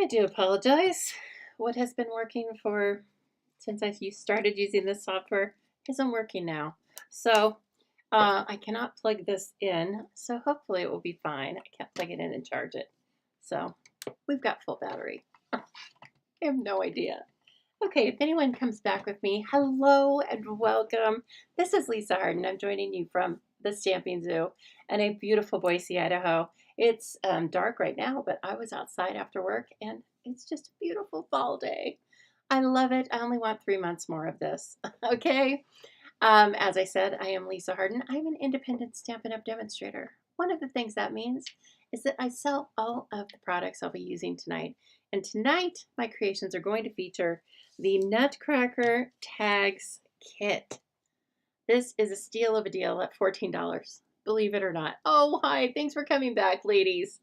I do apologize. What has been working for since you started using this software isn't working now. So I cannot plug this in. So hopefully it will be fine. I can't plug it in and charge it. So we've got full battery. I have no idea. Okay, if anyone comes back with me, hello and welcome. This is Lisa Harden. I'm joining you from the Stamping Zoo in a beautiful Boise, Idaho. It's dark right now, but I was outside after work and it's just a beautiful fall day. I love it. I only want 3 months more of this. Okay. As I said, I am Lisa Harden. I'm an independent Stampin' Up! Demonstrator. One of the things that means is that I sell all of the products I'll be using tonight. And tonight, my creations are going to feature the Nutcracker Tags Kit. This is a steal of a deal at $14, believe it or not. Oh, hi, thanks for coming back, ladies.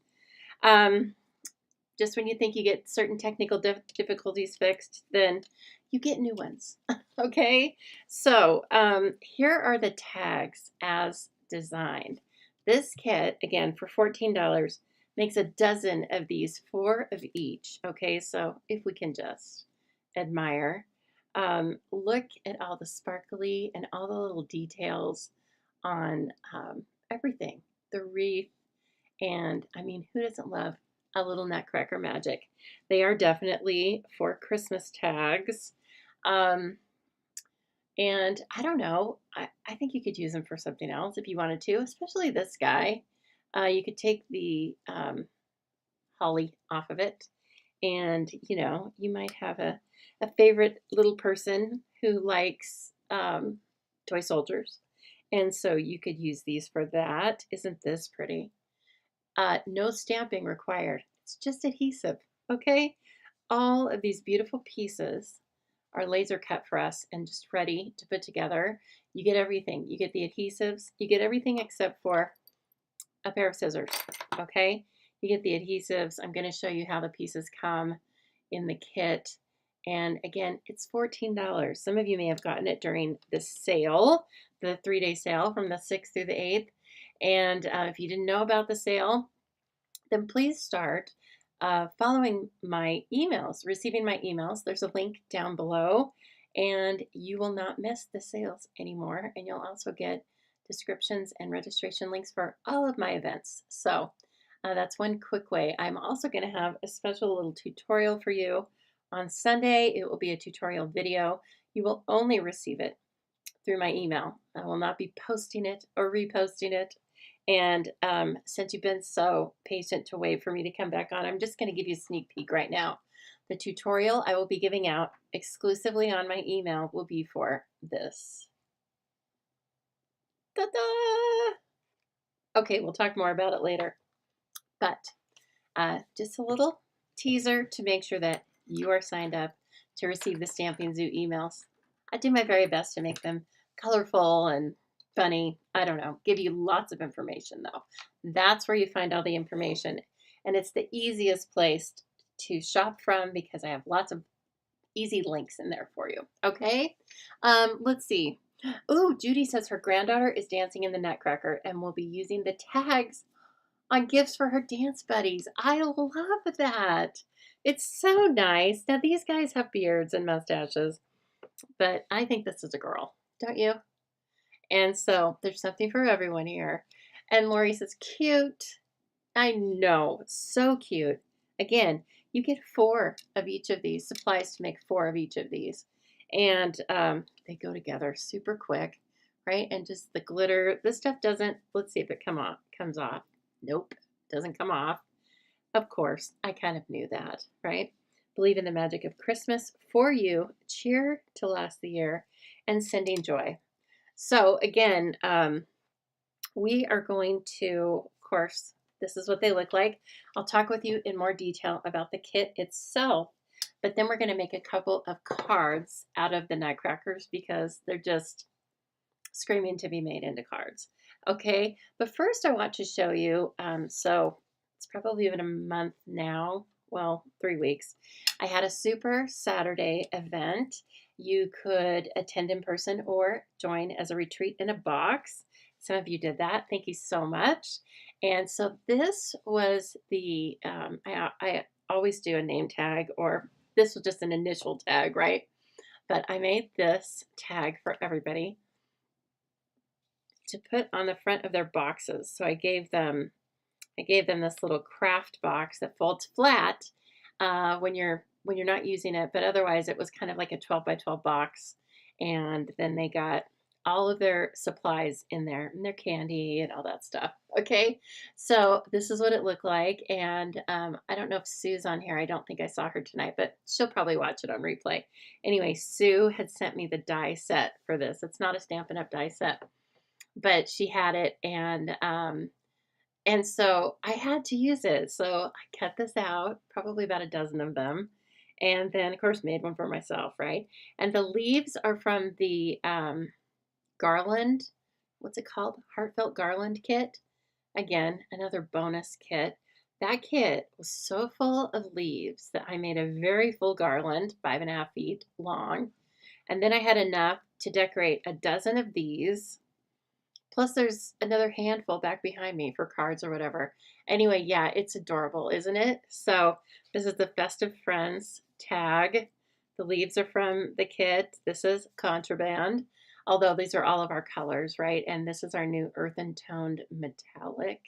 Just when you think you get certain technical difficulties fixed, then you get new ones. Okay, so here are the tags as designed. This kit, again, for $14, makes a dozen of these, 4 of each. Okay, so if we can just admire, look at all the sparkly and all the little details on everything, the wreath, and I mean, who doesn't love a little Nutcracker magic? They are definitely for Christmas tags. And I don't know, I think you could use them for something else if you wanted to, especially this guy. You could take the holly off of it, and you might have a favorite little person who likes toy soldiers, and so you could use these for that. Isn't this pretty? No stamping required. It's just adhesive, okay? All of these beautiful pieces are laser cut for us and just ready to put together. You get everything. You get the adhesives. You get everything except for a pair of scissors, okay? You get the adhesives. I'm going to show you how the pieces come in the kit. And again, it's $14. Some of you may have gotten it during the sale, the 3-day sale from the 6th through the 8th. And if you didn't know about the sale, then please start following my emails, receiving my emails. There's a link down below, and you will not miss the sales anymore. And you'll also get descriptions and registration links for all of my events. So that's one quick way. I'm also going to have a special little tutorial for you on Sunday. It will be a tutorial video. You will only receive it through my email. I will not be posting it or reposting it. And since you've been so patient to wait for me to come back on, I'm just going to give you a sneak peek right now. The tutorial I will be giving out exclusively on my email will be for this. Ta-da! Okay, we'll talk more about it later. But just a little teaser to make sure that you are signed up to receive the Stamping Zoo emails. I do my very best to make them colorful and funny. I don't know, give you lots of information though. That's where you find all the information. And it's the easiest place to shop from because I have lots of easy links in there for you. Okay, let's see. Oh, Judy says her granddaughter is dancing in the Nutcracker and will be using the tags on gifts for her dance buddies. I love that. It's so nice. Now these guys have beards and mustaches, but I think this is a girl, don't you? And so there's something for everyone here. And Lori says, cute. I know, so cute. Again, you get 4 of each of these, supplies to make 4 of each of these. And they go together super quick, right? And just the glitter, this stuff doesn't, let's see if it comes off. Nope, doesn't come off. Of course, I kind of knew that, right? Believe in the magic of Christmas for you, cheer to last the year, and sending joy. So again, we are going to, of course, this is what they look like. I'll talk with you in more detail about the kit itself, but then we're going to make a couple of cards out of the Nutcrackers because they're just screaming to be made into cards. Okay, but first I want to show you, so it's probably been a month now, well, 3 weeks. I had a Super Saturday event. You could attend in person or join as a retreat in a box. Some of you did that. Thank you so much. And so this was the, I always do a name tag, or this was just an initial tag, right? But I made this tag for everybody to put on the front of their boxes. So I gave them this little craft box that folds flat when you're not using it, but otherwise it was kind of like a 12 by 12 box. And then they got all of their supplies in there, and their candy and all that stuff. Okay, so this is what it looked like. And I don't know if Sue's on here. I don't think I saw her tonight, but she'll probably watch it on replay. Anyway, Sue had sent me the die set for this. It's not a Stampin' Up! Die set, but she had it, and so I had to use it. So I cut this out, probably about a dozen of them, and then of course made one for myself, right? And the leaves are from the garland, what's it called? Heartfelt Garland kit. Again, another bonus kit. That kit was so full of leaves that I made a very full garland, 5.5 feet long. And then I had enough to decorate a dozen of these. Plus there's another handful back behind me for cards or whatever. Anyway, yeah, it's adorable, isn't it? So this is the Festive Friends tag. The leaves are from the kit. This is Contraband, although these are all of our colors, right? And this is our new earthen toned metallic.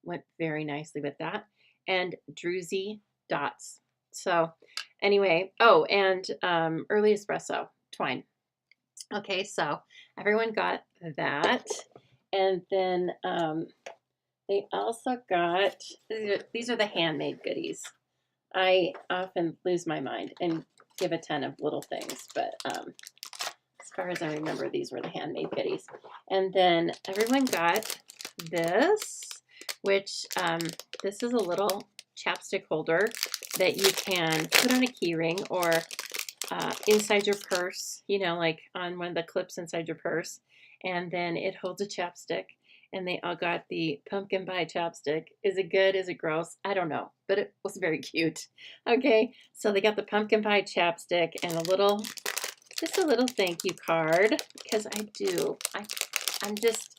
Went very nicely with that. And Druzy Dots. So anyway, oh, and Early Espresso twine. Okay, so everyone got that. And then they also got, these are the handmade goodies. I often lose my mind and give a ton of little things, but as far as I remember, these were the handmade goodies. And then everyone got this, which this is a little chapstick holder that you can put on a key ring or inside your purse, you know, like on one of the clips inside your purse. And then it holds a chapstick. And they all got the pumpkin pie chapstick. Is it good? Is it gross? I don't know, but it was very cute. Okay, so they got the pumpkin pie chapstick and just a little thank you card, because I'm just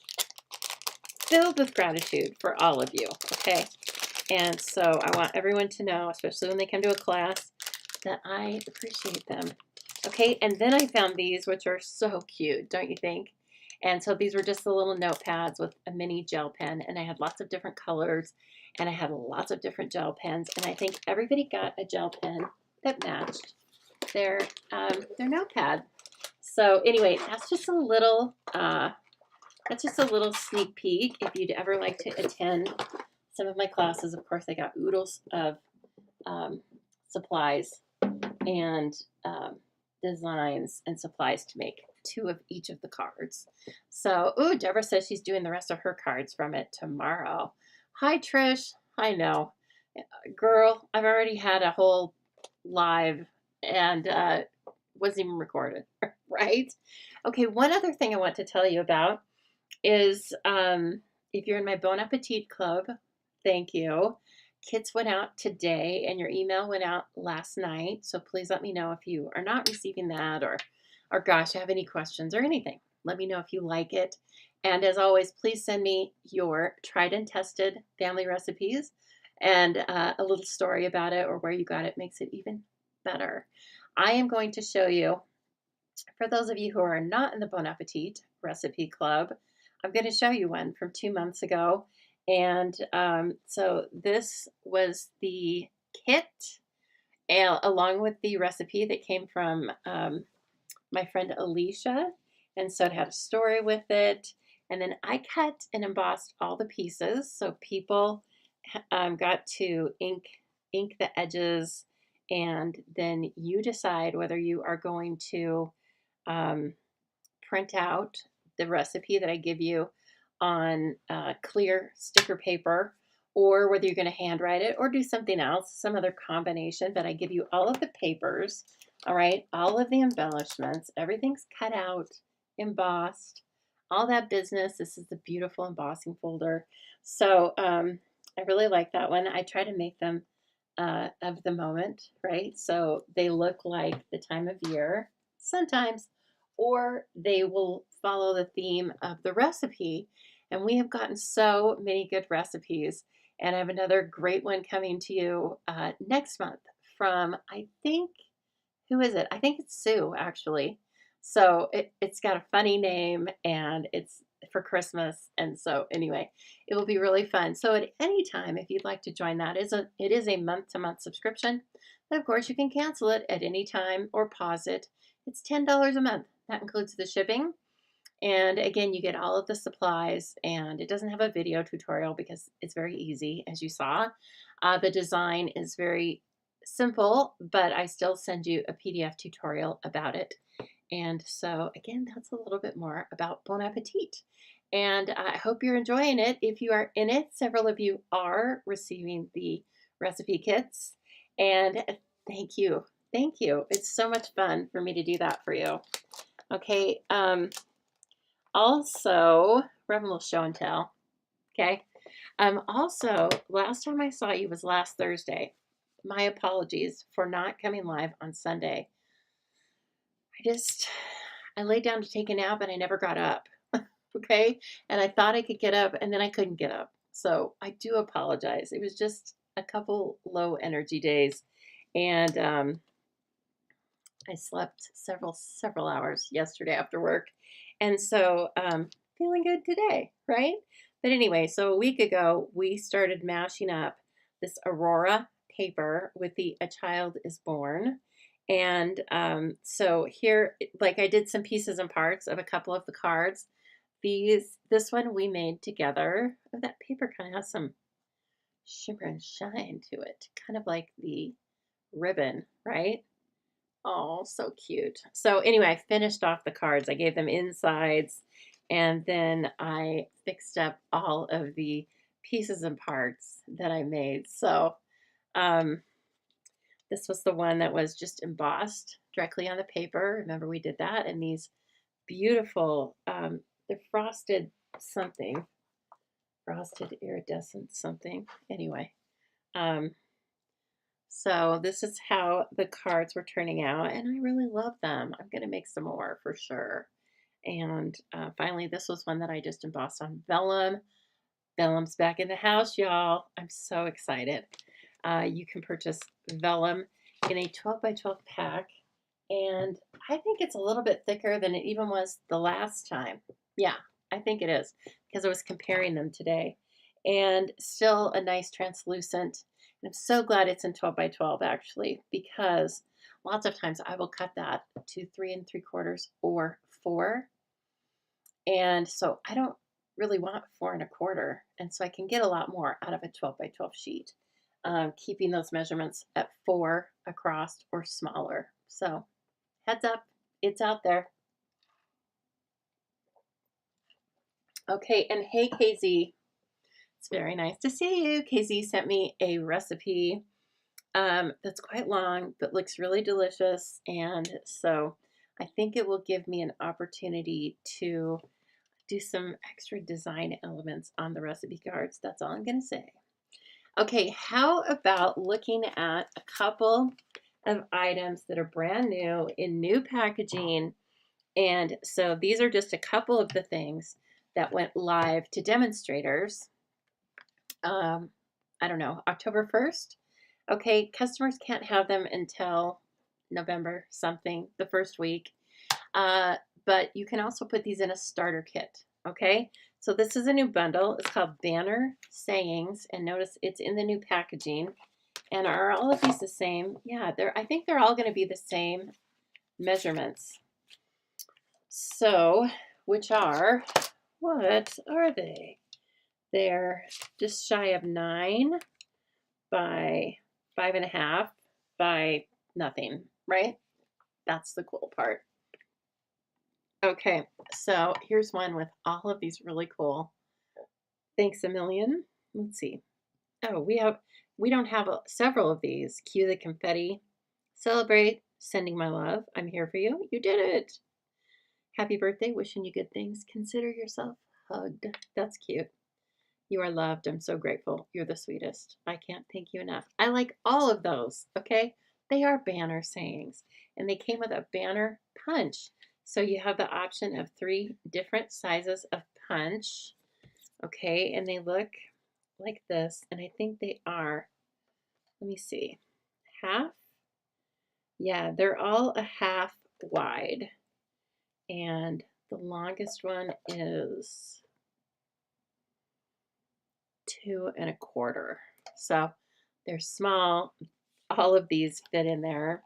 filled with gratitude for all of you, okay? And so I want everyone to know, especially when they come to a class, that I appreciate them. Okay, and then I found these, which are so cute, don't you think? And so these were just the little notepads with a mini gel pen, and I had lots of different colors, and I had lots of different gel pens, and I think everybody got a gel pen that matched their notepad. So anyway, that's just a little sneak peek. If you'd ever like to attend some of my classes, of course, I got oodles of supplies and designs and supplies to make 2 of each of the cards. So, ooh, Deborah says she's doing the rest of her cards from it tomorrow. Hi, Trish. I know. Girl, I've already had a whole live and wasn't even recorded, right? Okay, one other thing I want to tell you about is if you're in my Bon Appetit Club, thank you. Kits went out today and your email went out last night. So please let me know if you are not receiving that or gosh, have any questions or anything. Let me know if you like it. And as always, please send me your tried and tested family recipes and a little story about it or where you got it. Makes it even better. I am going to show you, for those of you who are not in the Bon Appetit Recipe Club, I'm going to show you one from 2 months ago. And so this was the kit along with the recipe that came from my friend Alicia. And so it had a story with it. And then I cut and embossed all the pieces. So people got to ink the edges. And then you decide whether you are going to print out the recipe that I give you on clear sticker paper, or whether you're going to handwrite it or do something else, some other combination. But I give you all of the papers, all right, all of the embellishments, everything's cut out, embossed, all that business. This is the beautiful embossing folder. So I really like that one. I try to make them of the moment, right? So they look like the time of year sometimes, or they will follow the theme of the recipe. And we have gotten so many good recipes. And I have another great one coming to you next month from, I think, who is it? I think it's Sue, actually. So it's got a funny name and it's for Christmas. And so anyway, it will be really fun. So at any time, if you'd like to join that, it is a month-to-month subscription. But of course, you can cancel it at any time or pause it. It's $10 a month. That includes the shipping. And again, you get all of the supplies, and it doesn't have a video tutorial because it's very easy, as you saw. The design is very simple, but I still send you a PDF tutorial about it. And so again, that's a little bit more about Bon Appetit. And I hope you're enjoying it. If you are in it, several of you are receiving the recipe kits. And thank you. Thank you. It's so much fun for me to do that for you. Okay. Also, we're having a little show and tell. Okay. Also, last time I saw you was last Thursday. My apologies for not coming live on Sunday. I laid down to take a nap and I never got up. Okay. And I thought I could get up and then I couldn't get up. So I do apologize. It was just a couple low energy days. And I slept several hours yesterday after work. And so feeling good today, right? But anyway, so a week ago, we started mashing up this Aurora paper with the A Child is Born. And so here, like I did some pieces and parts of a couple of the cards. This one we made together. Oh, that paper kind of has some shimmer and shine to it, kind of like the ribbon, right? Oh, so cute. So anyway, I finished off the cards. I gave them insides, and then I fixed up all of the pieces and parts that I made. So this was the one that was just embossed directly on the paper. Remember we did that? And these beautiful, they're frosted something, frosted iridescent something. Anyway, so this is how the cards were turning out, and I really love them. I'm going to make some more for sure. And finally, this was one that I just embossed on vellum. Vellum's back in the house, y'all. I'm so excited. You can purchase vellum in a 12 by 12 pack, and I think it's a little bit thicker than it even was the last time. Yeah, I think it is, because I was comparing them today. And still a nice translucent. And I'm so glad it's in 12 by 12 actually, because lots of times I will cut that to 3 3/4 or 4. And so I don't really want 4 1/4. And so I can get a lot more out of a 12 by 12 sheet, keeping those measurements at 4 across or smaller. So heads up, it's out there. Okay, and hey, KZ. It's very nice to see you. KZ sent me a recipe that's quite long, but looks really delicious. And so I think it will give me an opportunity to do some extra design elements on the recipe cards. That's all I'm going to say. Okay, how about looking at a couple of items that are brand new in new packaging? And so these are just a couple of the things that went live to demonstrators. I don't know, October 1st. Okay, customers can't have them until November something, the first week. But you can also put these in a starter kit. Okay, so this is a new bundle. It's called Banner Sayings, and notice it's in the new packaging. And are all of these the same? Yeah, I think they're all going to be the same measurements. So, what are they? They're just shy of 9 by 5.5 by nothing, right? That's the cool part. Okay, so here's one with all of these really cool. Thanks a million. Let's see. Oh, we don't have several of these. Cue the confetti. Celebrate. Sending my love. I'm here for you. You did it. Happy birthday. Wishing you good things. Consider yourself hugged. That's cute. You are loved. I'm so grateful. You're the sweetest. I can't thank you enough. I like all of those, okay? They are banner sayings, and they came with a banner punch. So you have the option of 3 different sizes of punch, okay? And they look like this, and I think they are, let me see, half. Yeah, they're all a half wide, and the longest one is 2¼ inches. So they're small. All of these fit in there,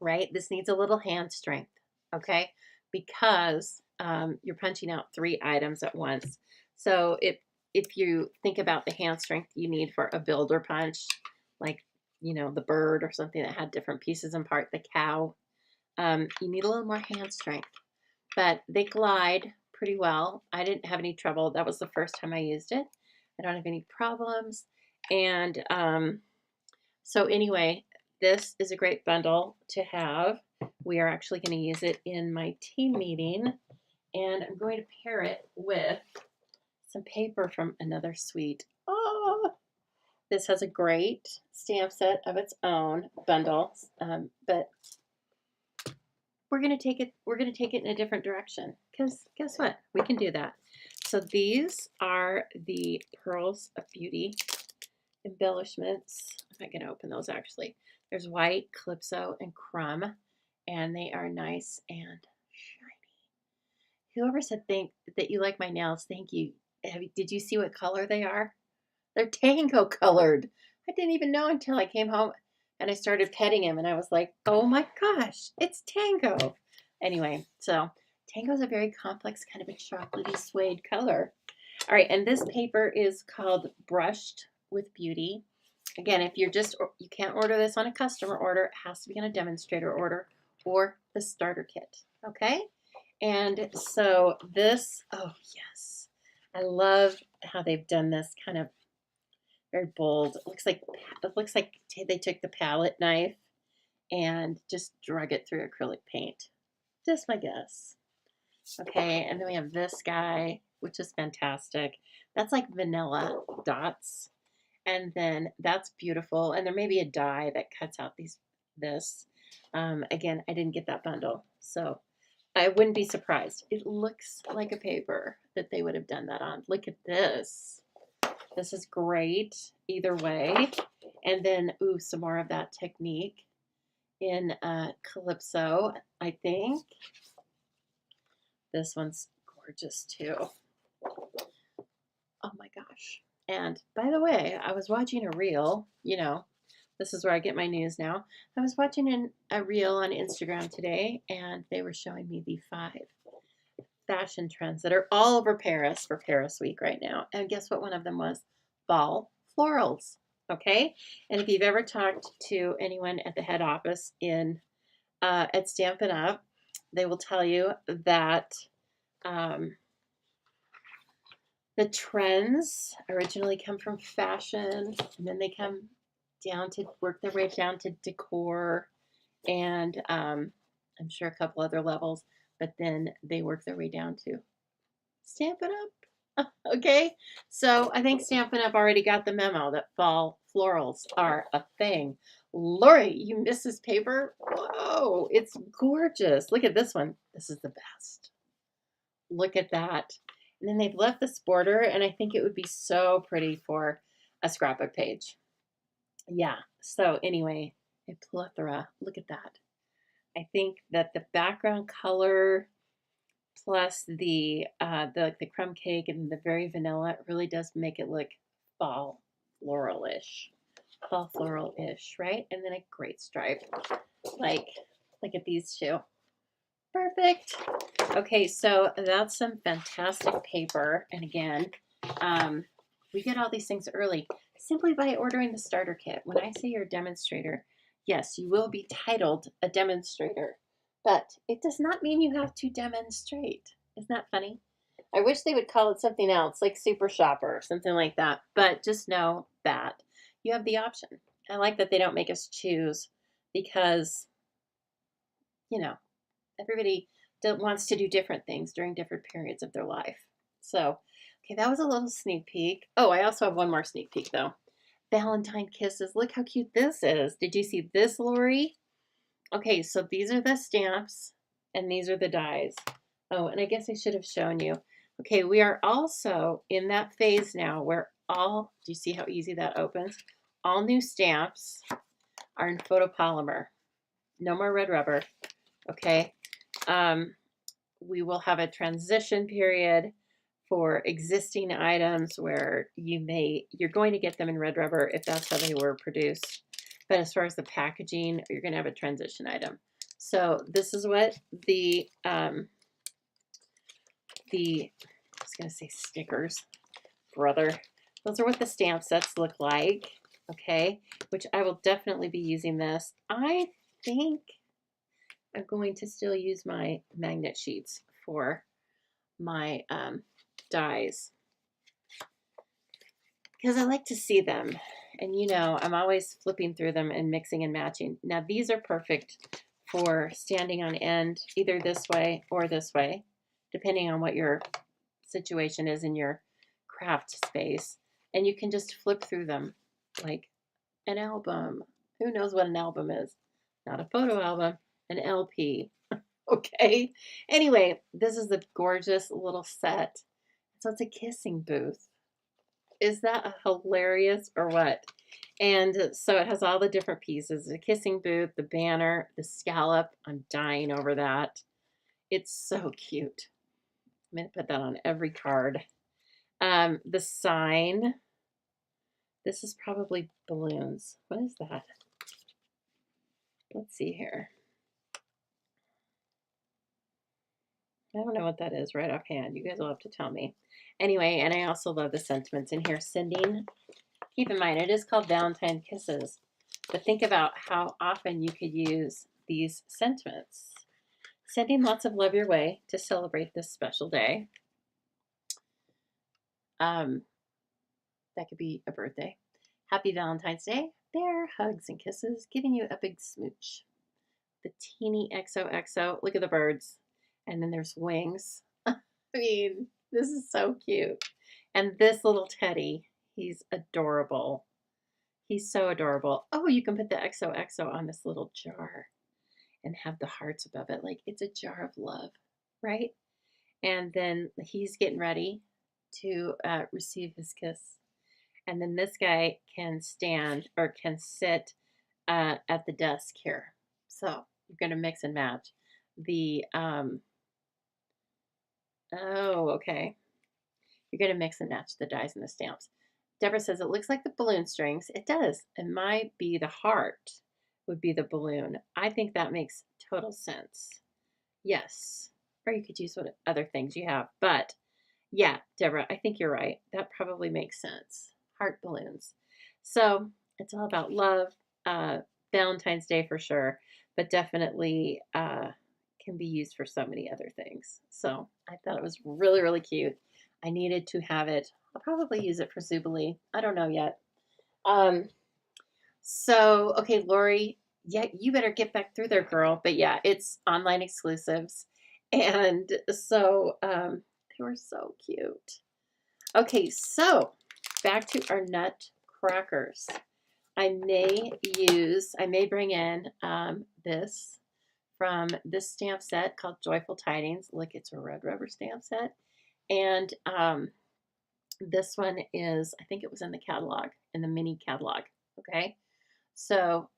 right? This needs a little hand strength, okay? Because you're punching out 3 items at once. So if you think about the hand strength you need for a builder punch, like, you know, the bird or something that had different pieces and part, the cow, you need a little more hand strength. But they glide pretty well. I didn't have any trouble. That was the first time I used it. I don't have any problems. And so anyway, this is a great bundle to have. We are actually going to use it in my team meeting, and I'm going to pair it with some paper from another suite. Oh, this has a great stamp set of its own bundle, but we're going to take it in a different direction, because guess what? We can do that. So these are the Pearls of Beauty embellishments. I'm not going to open those actually. There's white, calypso, and crumb, and they are nice and shiny. Whoever said that you like my nails, thank you. Did you see what color they are? They're tango colored. I didn't even know until I came home and I started petting him, and I was like, oh my gosh, it's tango. Anyway, so tango is a very complex kind of a chocolatey suede color. All right, and this paper is called Brushed with Beauty. Again, if you can't order this on a customer order, it has to be on a demonstrator order or the starter kit, okay? And so this, oh yes, I love how they've done this kind of very bold. It looks like they took the palette knife and just drug it through acrylic paint. Just my guess. Okay, and then we have this guy, which is fantastic. That's like vanilla dots. And then that's beautiful. And there may be a die that cuts out this. Again, I didn't get that bundle, so I wouldn't be surprised. It looks like a paper that they would have done that on. Look at this. This is great either way. And then, ooh, some more of that technique in Calypso, I think. This one's gorgeous too. Oh my gosh. And by the way, I was watching a reel, you know, this is where I get my news now. I was watching a reel on Instagram today, and they were showing me the 5 fashion trends that are all over Paris for Paris Week right now. And guess what one of them was? Fall florals. Okay? And if you've ever talked to anyone at the head office at Stampin Up, they will tell you that the trends originally come from fashion, and then they come down to work their way down to decor, and I'm sure a couple other levels, but then they work their way down to Stampin' Up. Okay, so I think Stampin' Up already got the memo that fall florals are a thing. Lori, you missed this paper? Whoa, it's gorgeous. Look at this one. This is the best. Look at that. And then they've left this border, and I think it would be so pretty for a scrapbook page. Yeah, so anyway, a plethora. Look at that. I think that the background color plus the crumb cake and the very vanilla really does make it look fall floral-ish. Fall floral-ish, right? And then a great stripe. Like, look at these two. Perfect. Okay, so that's some fantastic paper. And again, we get all these things early simply by ordering the starter kit. When I say you're a demonstrator, yes, you will be titled a demonstrator, but it does not mean you have to demonstrate. Isn't that funny? I wish they would call it something else, like Super Shopper or something like that, but just know that you have the option. I like that they don't make us choose, because, you know, everybody wants to do different things during different periods of their life. So, okay, that was a little sneak peek. Oh, I also have one more sneak peek though. Valentine Kisses. Look how cute this is. Did you see this, Lori? Okay, so these are the stamps and these are the dies. Oh, and I guess I should have shown you. Okay, we are also in that phase now where all, do you see how easy that opens? All new stamps are in photopolymer. No more red rubber, okay? We will have a transition period for existing items where you're going to get them in red rubber if that's how they were produced. But as far as the packaging, you're going to have a transition item. So this is what I was going to say stickers, brother. Those are what the stamp sets look like, okay? Which I will definitely be using this. I think I'm going to still use my magnet sheets for my dies because I like to see them. And you know, I'm always flipping through them and mixing and matching. Now these are perfect for standing on end, either this way or this way, depending on what your situation is in your craft space. And you can just flip through them like an album. Who knows what an album is? Not a photo album, an LP. Okay. Anyway, this is a gorgeous little set. So it's a kissing booth. Is that hilarious or what? And so it has all the different pieces. The kissing booth, the banner, the scallop. I'm dying over that. It's so cute. I'm going to put that on every card. The sign. This is probably balloons. What is that? Let's see here. I don't know what that is right offhand. You guys will have to tell me. Anyway, and I also love the sentiments in here. Sending, keep in mind, it is called Valentine Kisses. But think about how often you could use these sentiments. Sending lots of love your way to celebrate this special day. That could be a birthday. Happy Valentine's Day. There, hugs and kisses, giving you a big smooch. The teeny XOXO. Look at the birds. And then there's wings. I mean, this is so cute. And this little teddy, he's adorable. He's so adorable. Oh, you can put the XOXO on this little jar and have the hearts above it. Like it's a jar of love, right? And then he's getting ready to receive his kiss. And then this guy can stand or can sit at the desk here. So you're going to mix and match. The, oh, okay. You're going to mix and match the dies and the stamps. Deborah says, it looks like the balloon strings. It does. It might be the heart would be the balloon. I think that makes total sense. Yes. Or you could use what other things you have. But yeah, Deborah, I think you're right. That probably makes sense. Heart balloons. So it's all about love. Valentine's Day for sure. But definitely can be used for so many other things. So I thought it was really, really cute. I needed to have it. I'll probably use it for Zubilee. I don't know yet. So, okay, Lori, yeah, you better get back through there, girl. But yeah, it's online exclusives. And so they were so cute. Okay, so back to our Nutcrackers. I may bring in this from this stamp set called Joyful Tidings. Look, it's a red rubber stamp set. And this one is, I think it was in the catalog, in the mini catalog, okay? So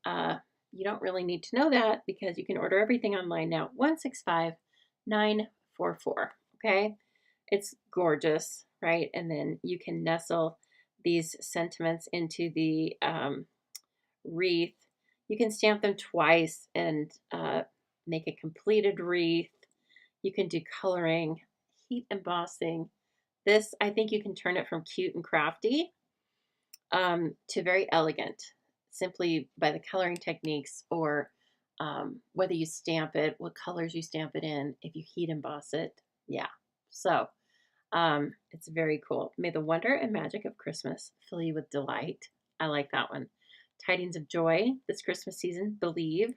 you don't really need to know that because you can order everything online now. 165944, okay? It's gorgeous, right? And then you can nestle these sentiments into the wreath. You can stamp them twice and make a completed wreath. You can do coloring, heat embossing. This, I think you can turn it from cute and crafty to very elegant, simply by the coloring techniques or whether you stamp it, what colors you stamp it in, if you heat emboss it. Yeah, so it's very cool. May the wonder and magic of Christmas fill you with delight. I like that one. Tidings of joy this Christmas season, believe,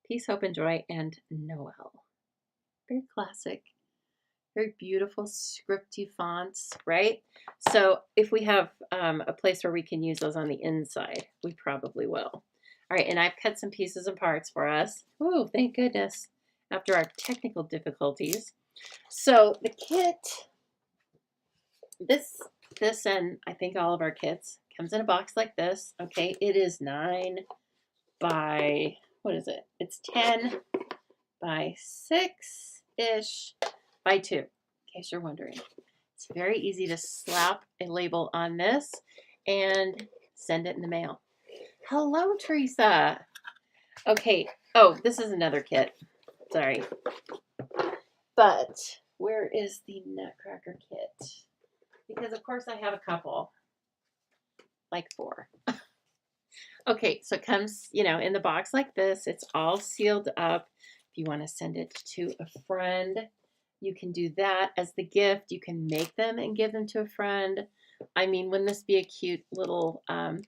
peace, hope, and joy, and Noel. Very classic. Very beautiful scripty fonts, right? So if we have a place where we can use those on the inside, we probably will. All right, and I've cut some pieces and parts for us. Oh, thank goodness, after our technical difficulties. So the kit, this This, and I think all of our kits, comes in a box like this. Okay, it is 9 by, what is it? It's 10 by 6-ish by 2, in case you're wondering. It's very easy to slap a label on this and send it in the mail. Hello, Teresa. Okay. Oh, this is another kit. Sorry. But where is the Nutcracker kit? Because, of course, I have a couple. Like 4. Okay, so it comes, in the box like this. It's all sealed up. If you want to send it to a friend, you can do that as the gift. You can make them and give them to a friend. I mean, wouldn't this be a cute little, I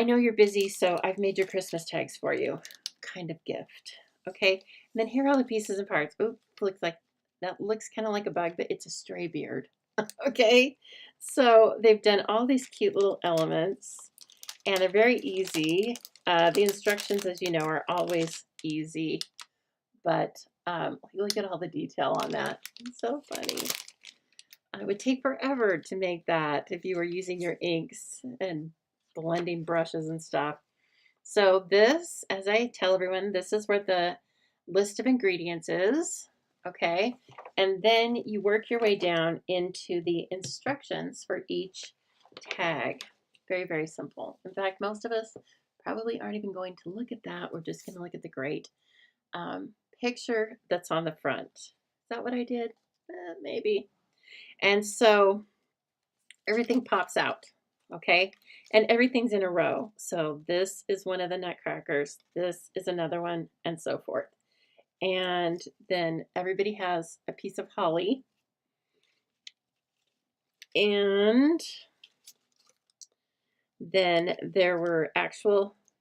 know you're busy, so I've made your Christmas tags for you kind of gift. Okay, and then here are all the pieces and parts. Oh, that looks kind of like a bug, but it's a stray beard. Okay, so they've done all these cute little elements, and they're very easy. The instructions, as you know, are always easy, but look at all the detail on that. It's so funny. It would take forever to make that if you were using your inks and blending brushes and stuff. So this, as I tell everyone, this is where the list of ingredients is. Okay, and then you work your way down into the instructions for each tag. Very, very simple. In fact, most of us probably aren't even going to look at that. We're just going to look at the great picture that's on the front. Is that what I did? Maybe. And so everything pops out, okay? And everything's in a row. So this is one of the Nutcrackers. This is another one, and so forth. And then everybody has a piece of holly. And then there were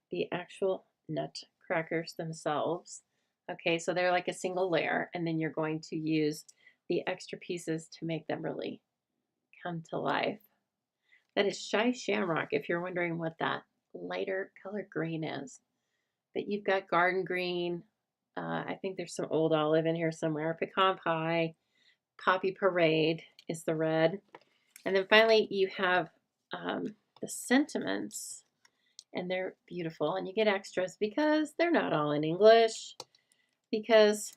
the actual Nutcrackers themselves. Okay, so they're like a single layer, and then you're going to use the extra pieces to make them really come to life. That is Shy Shamrock, if you're wondering what that lighter color green is. But you've got garden green. I think there's some old olive in here somewhere. Pecan pie. Poppy Parade is the red. And then finally you have the sentiments, and they're beautiful. And you get extras because they're not all in English, because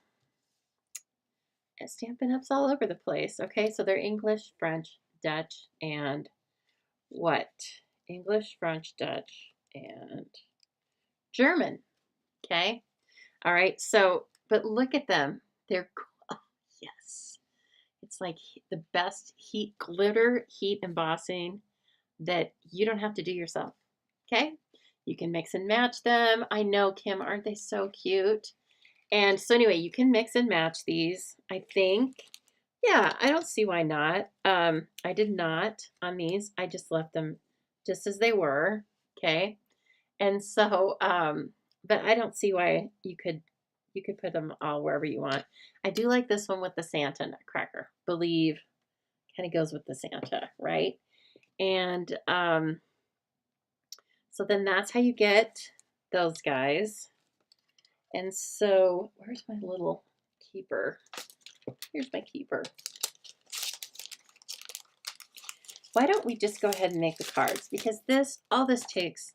Stampin' Up's all over the place. Okay, so they're English, French, Dutch, and what? English, French, Dutch, and German. Okay, all right, so, but look at them. They're cool. Oh, yes. It's like the best glitter heat embossing that you don't have to do yourself. Okay, you can mix and match them. I know, Kim, aren't they so cute? And so anyway, you can mix and match these, I think. Yeah, I don't see why not. I did not on these. I just left them just as they were. Okay, and so, but I don't see why you could put them all wherever you want. I do like this one with the Santa Nutcracker. Believe kind of goes with the Santa, right? And so then that's how you get those guys. And so where's my little keeper? Here's my keeper. Why don't we just go ahead and make the cards? Because all this takes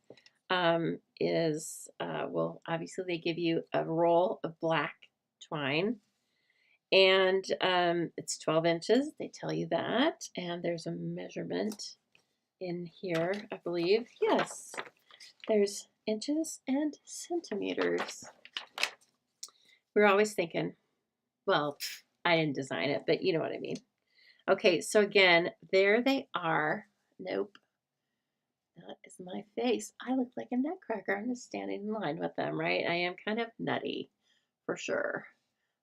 is, well, obviously they give you a roll of black twine, and it's 12 inches. They tell you that, and there's a measurement in here, I believe. Yes, there's inches and centimeters. We're always thinking, well, I didn't design it, but you know what I mean. Okay, so again, there they are. Nope. That is my face. I look like a nutcracker. I'm just standing in line with them, right? I am kind of nutty, for sure.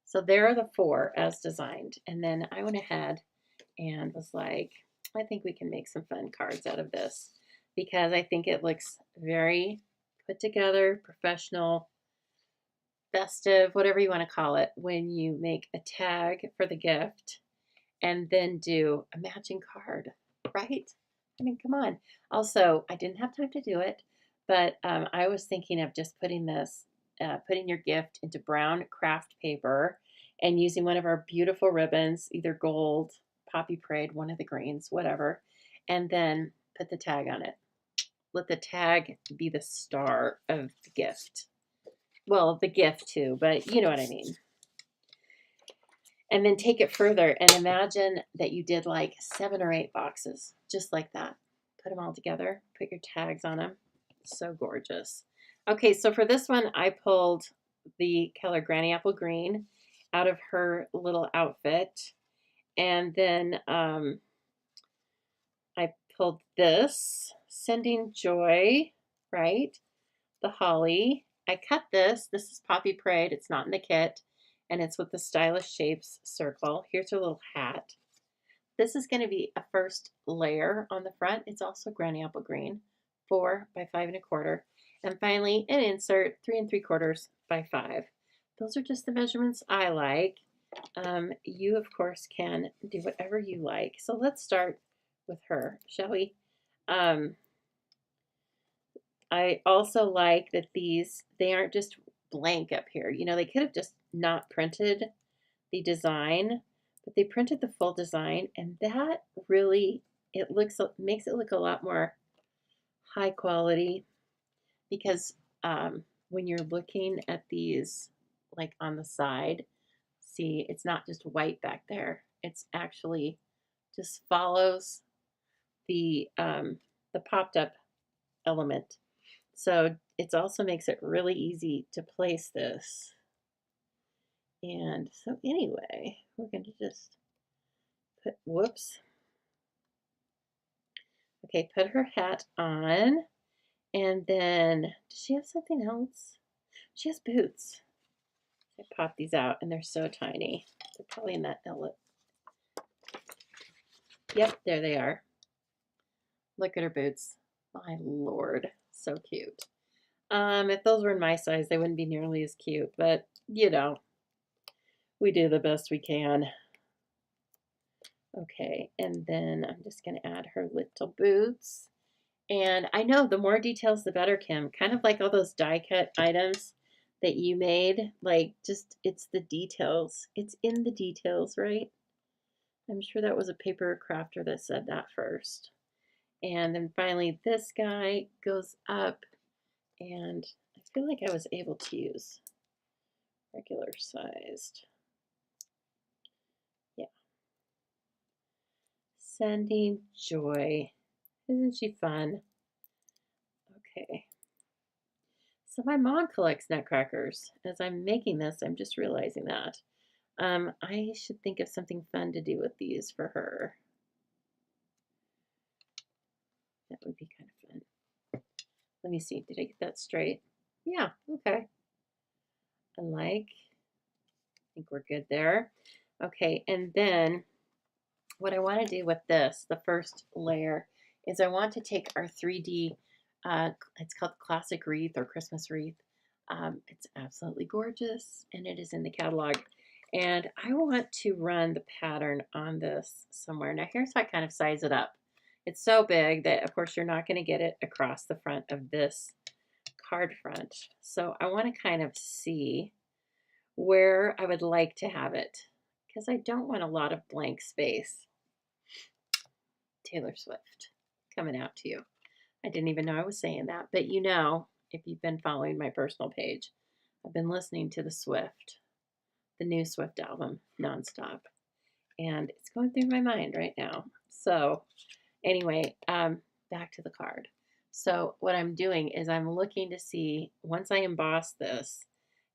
So there are the 4 as designed. And then I went ahead and was like, I think we can make some fun cards out of this, because I think it looks very put together, professional, festive, whatever you want to call it, when you make a tag for the gift and then do a matching card, right? I mean, come on. Also, I didn't have time to do it, but I was thinking of just putting your gift into brown craft paper and using one of our beautiful ribbons, either gold, Poppy Parade, one of the greens, whatever, and then put the tag on it. Let the tag be the star of the gift. Well, the gift too, but you know what I mean. And then take it further and imagine that you did like 7 or 8 boxes, just like that. Put them all together, put your tags on them. So gorgeous. Okay, so for this one, I pulled the color Granny Apple Green out of her little outfit. And then I pulled this, Sending Joy, right? The holly. I cut this. This is Poppy Parade. It's not in the kit. And it's with the Stylish Shapes circle. Here's her little hat. This is going to be a first layer on the front. It's also Granny Apple Green, 4 by 5 1/4. And finally, an insert, 3 3/4 by 5. Those are just the measurements I like. You, of course, can do whatever you like. So let's start with her, shall we? I also like that they aren't just blank up here. You know, they could have just not printed the design, but they printed the full design, and that really, makes it look a lot more high quality, because when you're looking at these like on the side, see, it's not just white back there. It's actually just follows the popped up element. So it also makes it really easy to place this. And so anyway, we're going to just put, whoops. Okay, put her hat on. And then, does she have something else? She has boots. I pop these out and they're so tiny. They're probably in that outlet. Yep, there they are. Look at her boots. My Lord, so cute. If those were in my size, they wouldn't be nearly as cute, but you know, we do the best we can. Okay, and then I'm just going to add her little boots. And I know the more details, the better, Kim. Kind of like all those die cut items that you made. Like, just, it's the details. It's in the details, right? I'm sure that was a paper crafter that said that first. And then finally, this guy goes up. And I feel like I was able to use regular sized. Yeah. Sending Joy. Isn't she fun? Okay. So my mom collects nutcrackers. As I'm making this, I'm just realizing that. I should think of something fun to do with these for her. That would be kind of fun. Let me see. Did I get that straight? Yeah, okay. I think we're good there. Okay, and then what I want to do with this, the first layer, is I want to take our 3D, it's called Classic Wreath or Christmas Wreath. It's absolutely gorgeous, and it is in the catalog. And I want to run the pattern on this somewhere. Now here's how I kind of size it up. It's so big that, of course, you're not going to get it across the front of this card front. So I want to kind of see where I would like to have it, because I don't want a lot of blank space. Taylor Swift coming out to you. I didn't even know I was saying that, but you know, if you've been following my personal page, I've been listening to the new Swift album nonstop, and it's going through my mind right now. So anyway, back to the card. So what I'm doing is I'm looking to see, once I emboss this,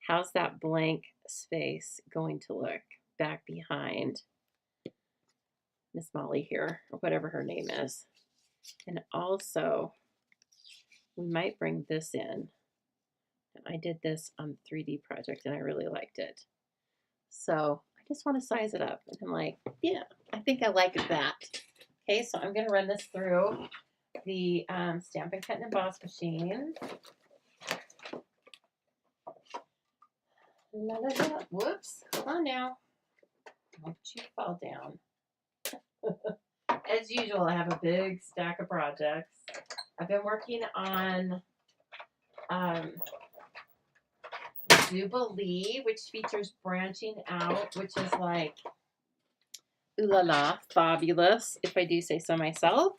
how's that blank space going to look back behind Miss Molly here, or whatever her name is. And also, we might bring this in. I did this on the 3D project and I really liked it. So I just want to size it up. And I'm like, yeah, I think I like that. Okay, so I'm going to run this through the Stampin' Cut and Emboss machine. La, la, la. Whoops, hold on now. Don't you fall down. As usual, I have a big stack of projects. I've been working on Jubilee, which features branching out, which is like ooh la la, fabulous, if I do say so myself.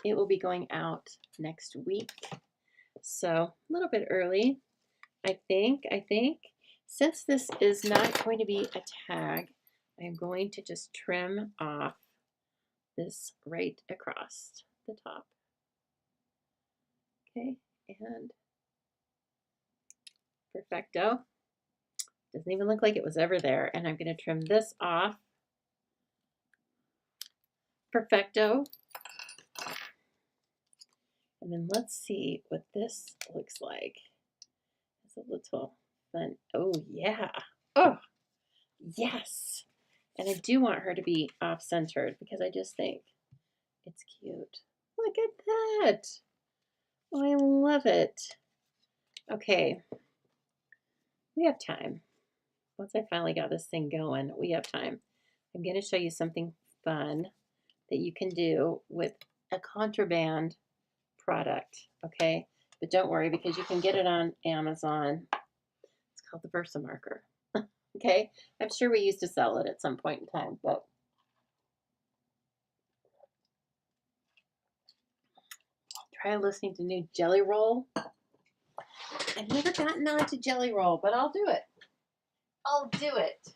It will be going out next week. So a little bit early, I think. Since this is not going to be a tag, I'm going to just trim off this right across the top. Okay, and perfecto. Doesn't even look like it was ever there. And I'm going to trim this off. Perfecto. And then let's see what this looks like. It's a little fun. Oh, yeah. Oh, yes. And I do want her to be off-centered because I just think it's cute. Look at that. Oh, I love it. Okay. We have time. Once I finally got this thing going, we have time. I'm going to show you something fun that you can do with a contraband product, okay? But don't worry because you can get it on Amazon. It's called the Versamarker, okay? I'm sure we used to sell it at some point in time, but try listening to new Jelly Roll. I've never gotten on to Jelly Roll, but I'll do it. I'll do it.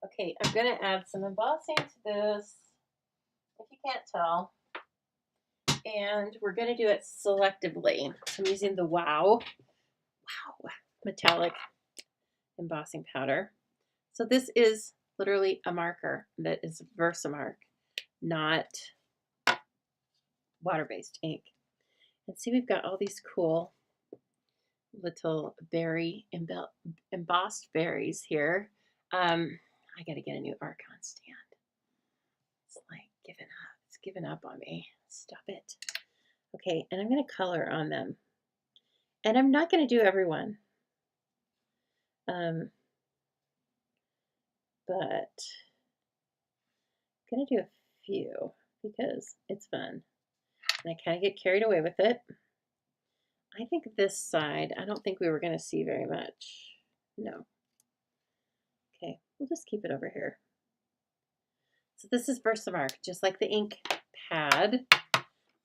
Okay, I'm going to add some embossing to this, if you can't tell. And we're going to do it selectively. I'm using the Wow metallic embossing powder. So this is literally a marker that is Versamark, not water-based ink. And see, we've got all these cool little berry embossed berries here. I got to get a new Archon stand. It's like giving up. It's giving up on me. Stop it. Okay, and I'm going to color on them. And I'm not going to do everyone. But I'm going to do a few because it's fun. And I kind of get carried away with it. I think this side, I don't think we were going to see very much. No. Okay, we'll just keep it over here. So this is Versamark, just like the ink pad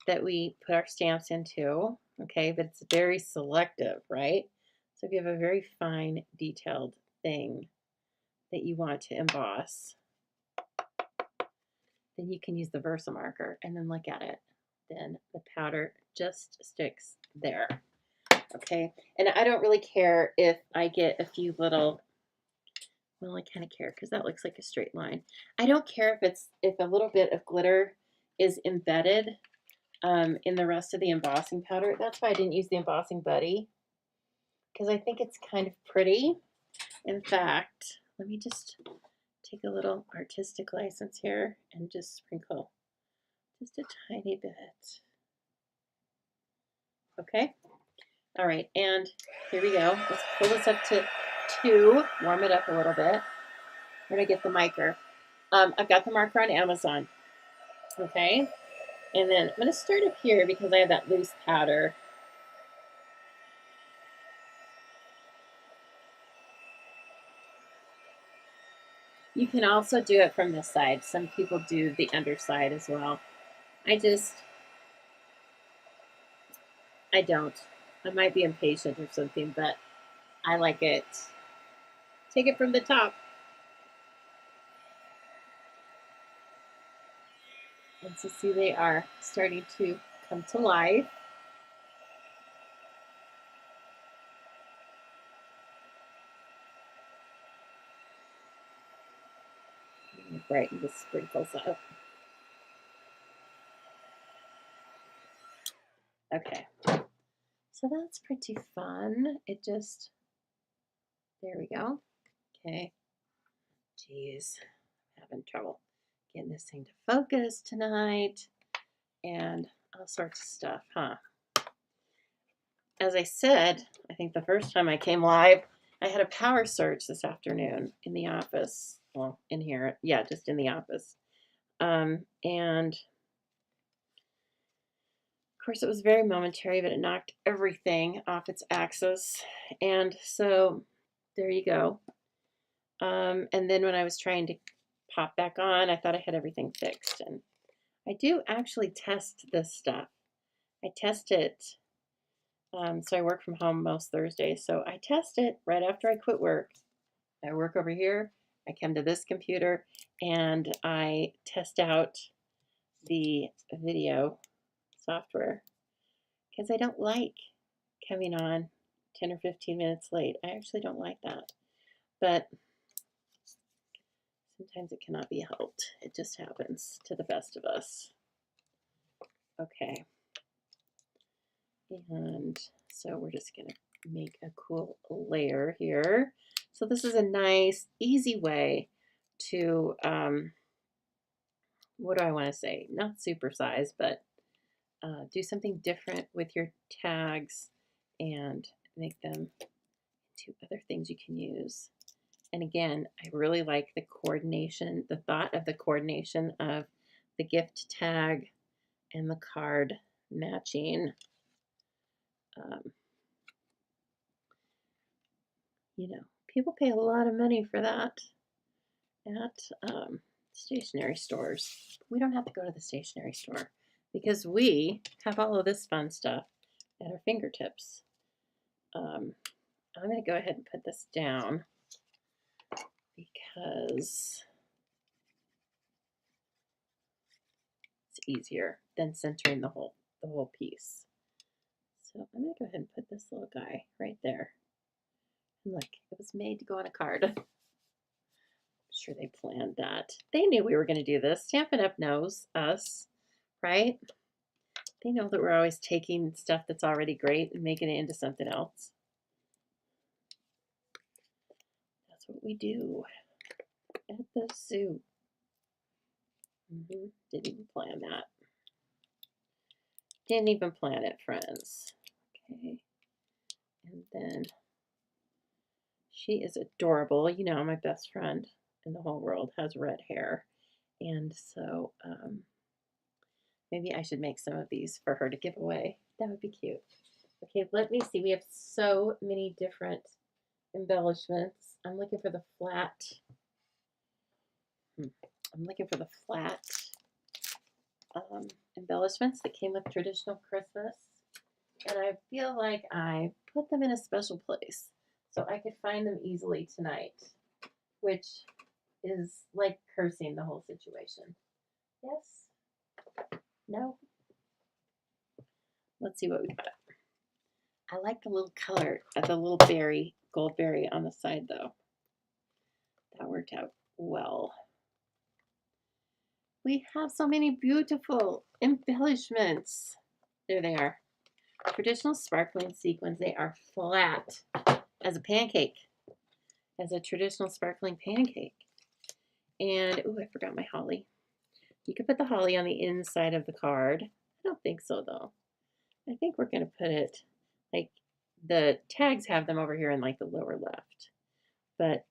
that we put our stamps into, okay, but it's very selective, right? So if you have a very fine, detailed thing that you want to emboss, then you can use the Versamarker and then look at it. Then the powder just sticks there, okay? And I don't really care if I get a few little, well, I kind of care because that looks like a straight line. I don't care if a little bit of glitter is embedded in the rest of the embossing powder. That's why I didn't use the embossing buddy, because I think it's kind of pretty. In fact, let me just take a little artistic license here and just sprinkle just a tiny bit. Okay. All right. And here we go. Let's pull this up to 2, warm it up a little bit. Where did I get the marker? I've got the marker on Amazon. Okay. And then I'm going to start up here because I have that loose powder. You can also do it from this side. Some people do the underside as well. I don't. I might be impatient or something, but I like it. Take it from the top. And so see, they are starting to come to life. Brighten the sprinkles up. Okay, so that's pretty fun. It just, there we go. Okay, geez, I'm having trouble getting this thing to focus tonight and all sorts of stuff, huh? As I said, I think the first time I came live, I had a power surge this afternoon in the office. Well, in here, yeah, just in the office. And of course, it was very momentary, but it knocked everything off its axis. And so there you go. And then when I was trying to pop back on, I thought I had everything fixed. And I do actually test this stuff. I test it. So I work from home most Thursdays. So I test it right after I quit work. I work over here. I come to this computer and I test out the video software because I don't like coming on 10 or 15 minutes late. I actually don't like that. But sometimes it cannot be helped. It just happens to the best of us. Okay. And so we're just going to make a cool layer here. So this is a nice, easy way to, what do I want to say? Not supersize, but do something different with your tags and make them into other things you can use. And again, I really like the coordination, the thought of the coordination of the gift tag and the card matching. You know, people pay a lot of money for that at stationery stores. We don't have to go to the stationery store because we have all of this fun stuff at our fingertips. I'm going to go ahead and put this down because it's easier than centering the whole piece. So I'm going to go ahead and put this little guy right there. And look, it was made to go on a card. I'm sure they planned that. They knew we were going to do this. Stampin' Up! Knows us, right? They know that we're always taking stuff that's already great and making it into something else. That's what we do at the zoo. Didn't even plan that. Didn't even plan it, friends. Okay. And then she is adorable. You know, my best friend in the whole world has red hair. And so maybe I should make some of these for her to give away. That would be cute. Okay, let me see. We have so many different embellishments. I'm looking for the flat. I'm looking for the flat embellishments that came with traditional Christmas. And I feel like I put them in a special place so I could find them easily tonight, which is like cursing the whole situation. Yes? No? Let's see what we got. I like the little color of the little berry, gold berry on the side though. That worked out well. We have so many beautiful embellishments. There they are. Traditional sparkling sequins. They are flat as a pancake, as a traditional sparkling pancake. And, oh, I forgot my holly. You could put the holly on the inside of the card. I don't think so, though. I think we're going to put it, like, the tags have them over here in, like, the lower left. But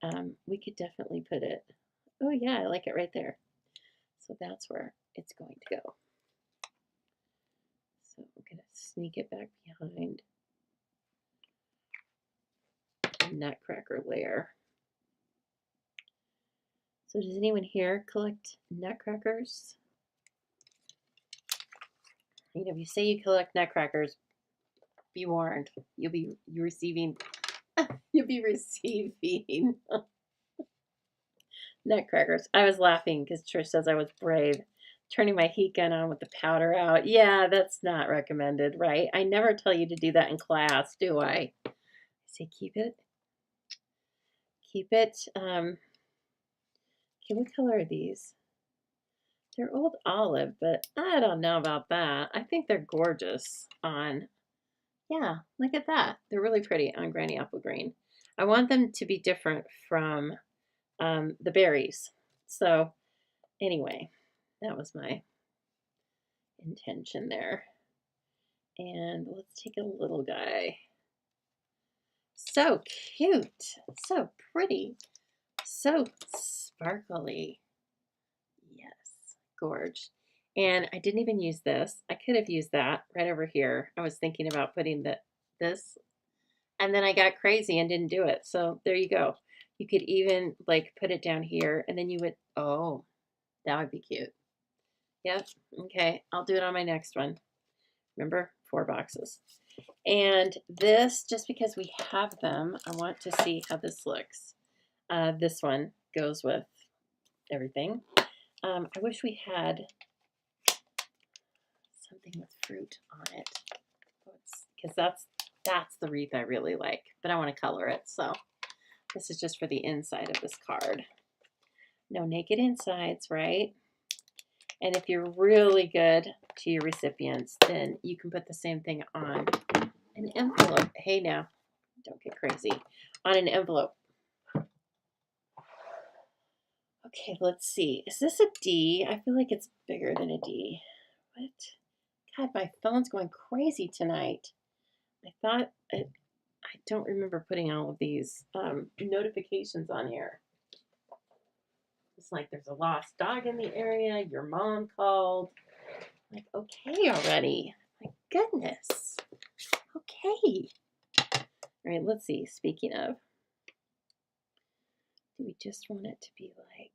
we could definitely put it, oh, yeah, I like it right there. So that's where it's going to go. So I'm going to sneak it back behind the Nutcracker layer. So does anyone here collect Nutcrackers? You know, if you say you collect Nutcrackers, be warned. You'll be receiving Nutcrackers. I was laughing because Trish says I was brave. Turning my heat gun on with the powder out. Yeah, that's not recommended, right? I never tell you to do that in class, do I? I say keep it. Keep it. Okay, what color are these? They're old olive, but I don't know about that. I think they're gorgeous on, yeah, look at that. They're really pretty on Granny Apple Green. I want them to be different from the berries. So anyway, that was my intention there. And let's take a little guy. So cute, so pretty, so sparkly. Yes, gorge. And I didn't even use this. I could have used that right over here. I was thinking about putting this, and then I got crazy and didn't do it. So there you go. You could even like put it down here and then you would, oh, that would be cute. Yep. Okay. I'll do it on my next one. Remember, 4 boxes. And this, just because we have them, I want to see how this looks. This one goes with everything. I wish we had something with fruit on it, because that's the wreath I really like, but I want to color it. So this is just for the inside of this card. No naked insides, right? And if you're really good to your recipients, then you can put the same thing on an envelope. Hey now, don't get crazy. On an envelope. Okay, let's see. Is this a D? I feel like it's bigger than a D. What? God, my phone's going crazy tonight. I don't remember putting all of these notifications on here. It's like there's a lost dog in the area. Your mom called. Like, okay already. My goodness. Okay. All right, let's see. Speaking of, do we just want it to be like,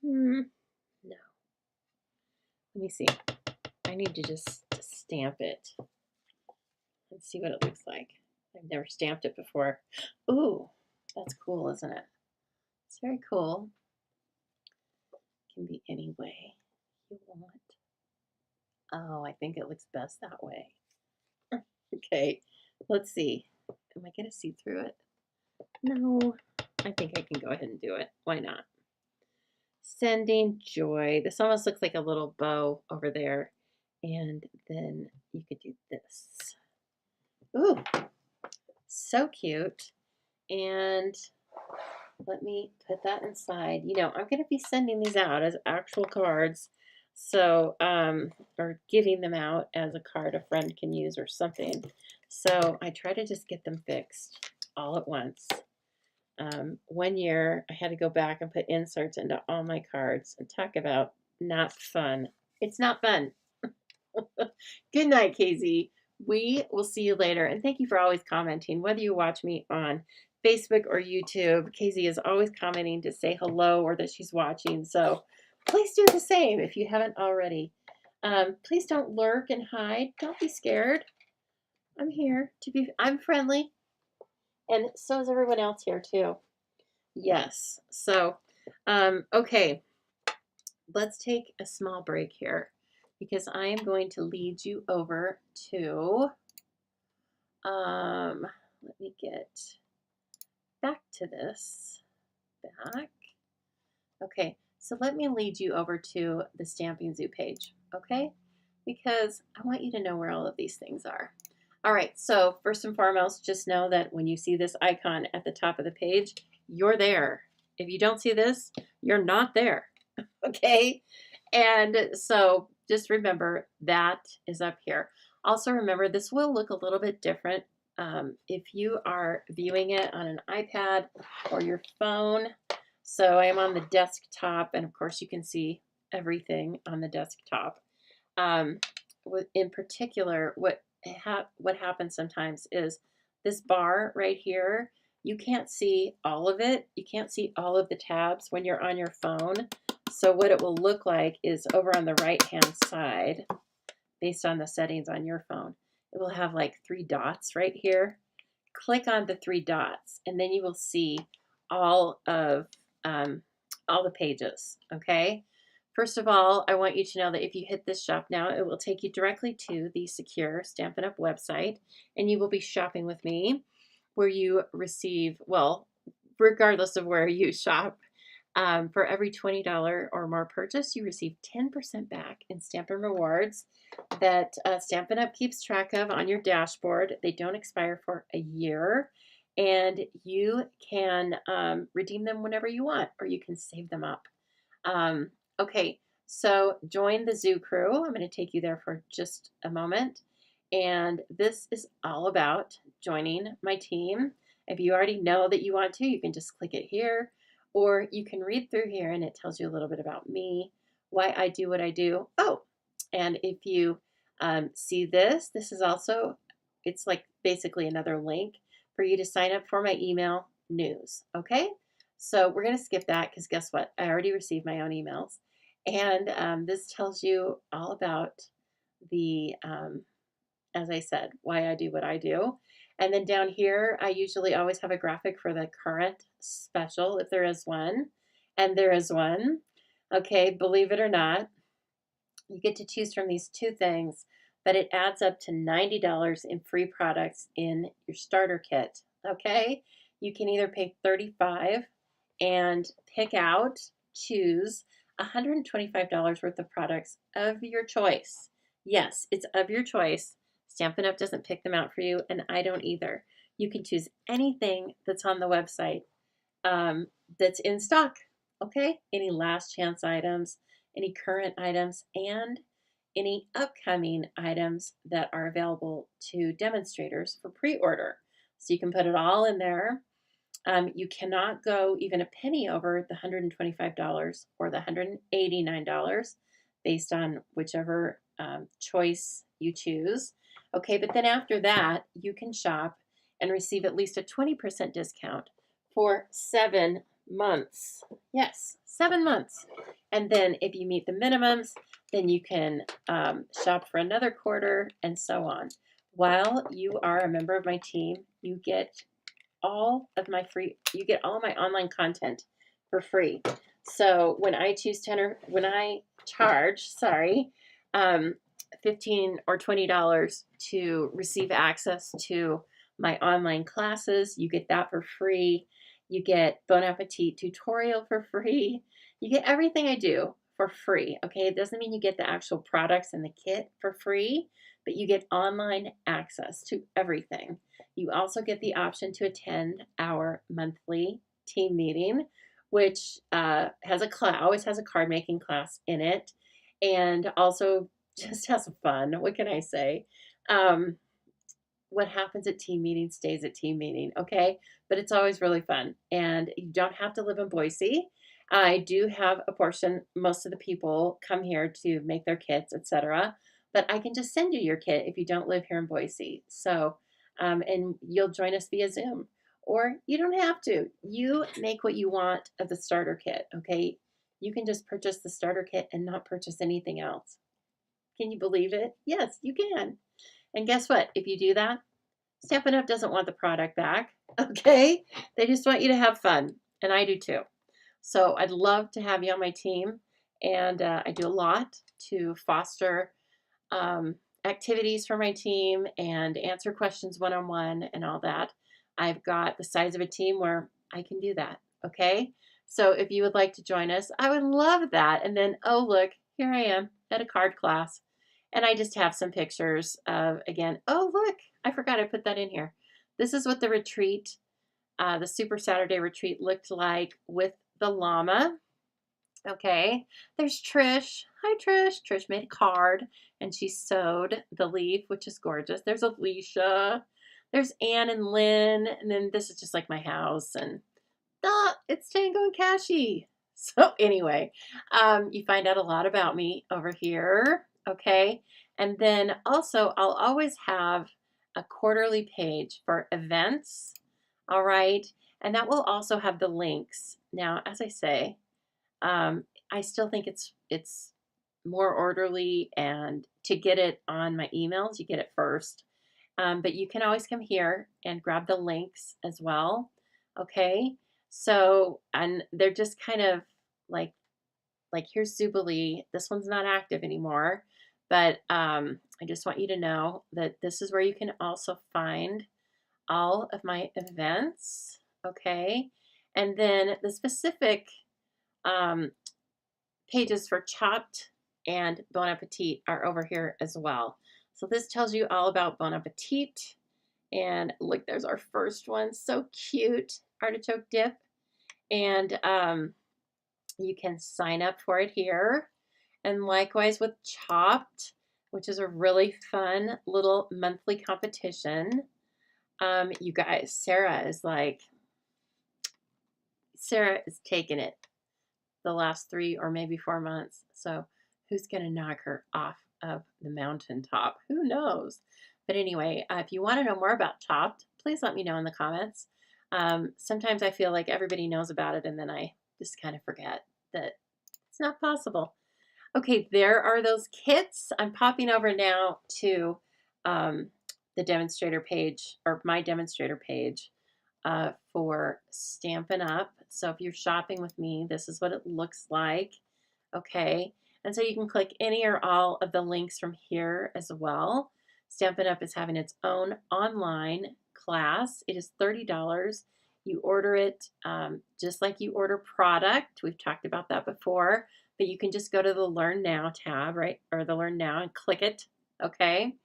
no. Let me see. I need to just stamp it and see what it looks like. I've never stamped it before. Ooh, that's cool, isn't it? It's very cool. It can be any way you want. Oh, I think it looks best that way. Okay, let's see. Am I going to see through it? No, I think I can go ahead and do it. Why not? Sending joy. This almost looks like a little bow over there. And then you could do this. Ooh, so cute. And let me put that inside. You know, I'm going to be sending these out as actual cards. So, or giving them out as a card a friend can use or something. So I try to just get them fixed all at once. One year I had to go back and put inserts into all my cards and talk about not fun. It's not fun. Good night, Casey. We will see you later. And thank you for always commenting, whether you watch me on Facebook or YouTube. Casey is always commenting to say hello or that she's watching. So please do the same if you haven't already. Please don't lurk and hide. Don't be scared. I'm here to be, I'm friendly. And so is everyone else here too. Yes. So, okay. Let's take a small break here because I am going to lead you over to, let me get back to this. Back. Okay. So let me lead you over to the Stampin' Zoo page. Okay. Because I want you to know where all of these things are. All right, so first and foremost, just know that when you see this icon at the top of the page, you're there. If you don't see this, you're not there, okay? And so just remember that is up here. Also remember, this will look a little bit different if you are viewing it on an iPad or your phone. So I am on the desktop, and of course you can see everything on the desktop. In particular, what happens sometimes is this bar right here, you can't see all of it. You can't see all of the tabs when you're on your phone. So what it will look like is over on the right hand side, based on the settings on your phone, it will have like 3 dots right here. Click on the 3 dots and then you will see all of all the pages. Okay. First of all, I want you to know that if you hit this shop now, it will take you directly to the secure Stampin' Up website, and you will be shopping with me, where you receive, well, regardless of where you shop, for every $20 or more purchase, you receive 10% back in Stampin' Rewards that Stampin' Up keeps track of on your dashboard. They don't expire for a year, and you can redeem them whenever you want, or you can save them up. Okay, so join the Zoo Crew. I'm going to take you there for just a moment. And this is all about joining my team. If you already know that you want to, you can just click it here, or you can read through here and it tells you a little bit about me, why I do what I do. Oh, and if you see this is also, it's like basically another link for you to sign up for my email news. Okay, so we're going to skip that because guess what? I already received my own emails. And this tells you all about the, as I said, why I do what I do. And then down here, I usually always have a graphic for the current special, if there is one. And there is one. Okay, believe it or not, you get to choose from these two things, but it adds up to $90 in free products in your starter kit. Okay, you can either pay $35 and pick out, choose $125 worth of products of your choice. Yes, it's of your choice. Stampin' Up! Doesn't pick them out for you, and I don't either. You can choose anything that's on the website that's in stock, okay? Any last chance items, any current items, and any upcoming items that are available to demonstrators for pre-order. So you can put it all in there. You cannot go even a penny over the $125 or the $189 based on whichever choice you choose. Okay, but then after that, you can shop and receive at least a 20% discount for 7 months. Yes, 7 months. And then if you meet the minimums, then you can shop for another quarter and so on. While you are a member of my team, you get all of my online content for free. So when I choose charge, um, $15 or $20 to receive access to my online classes, you get that for free. You get Bon Appetit tutorial for free. You get everything I do for free. Okay, it doesn't mean you get the actual products and the kit for free, but you get online access to everything. You also get the option to attend our monthly team meeting, which always has a card making class in it, and also just has fun. What can I say? What happens at team meeting stays at team meeting, okay? But it's always really fun, and you don't have to live in Boise. I do have a portion. Most of the people come here to make their kits, etc. But I can just send you your kit if you don't live here in Boise. So, and you'll join us via Zoom, or you don't have to. You make what you want of the starter kit, okay? You can just purchase the starter kit and not purchase anything else. Can you believe it? Yes, you can. And guess what? If you do that, Stampin' Up! Doesn't want the product back, okay? They just want you to have fun, and I do too. So I'd love to have you on my team, and I do a lot to foster activities for my team and answer questions one-on-one and all that. I've got the size of a team where I can do that, okay? So if you would like to join us, I would love that. And then, oh, look, here I am at a card class. And I just have some pictures of, again, oh, look, I forgot I put that in here. This is what the retreat, the Super Saturday retreat looked like with the llama. Okay, there's Trish. Hi, Trish. Trish made a card and she sewed the leaf, which is gorgeous. There's Alicia. There's Anne and Lynn. And then this is just like my house. And it's Tango and Cashy. So anyway, you find out a lot about me over here. Okay, and then also I'll always have a quarterly page for events. All right, and that will also have the links. Now, as I say, I still think it's more orderly, and to get it on my emails, you get it first. But you can always come here and grab the links as well. Okay, so and they're just kind of like here's Zubilee. This one's not active anymore, but I just want you to know that this is where you can also find all of my events. Okay, and then the specific um, pages for Chopped and Bon Appetit are over here as well. So this tells you all about Bon Appetit. And look, there's our first one. So cute. Artichoke dip. And you can sign up for it here. And likewise with Chopped, which is a really fun little monthly competition. You guys, Sarah is taking it the last 3 or maybe 4 months. So who's going to knock her off of the mountaintop? Who knows? But anyway, if you want to know more about Chopped, please let me know in the comments. Sometimes I feel like everybody knows about it and then I just kind of forget that it's not possible. Okay, there are those kits. I'm popping over now to the demonstrator page, or my demonstrator page, for Stampin' Up. So if you're shopping with me, this is what it looks like. Okay, and so you can click any or all of the links from here as well. Stampin' Up is having its own online class. It is $30. You order it just like you order product. We've talked about that before, but you can just go to the Learn Now tab, right? Or the Learn Now and click it, okay?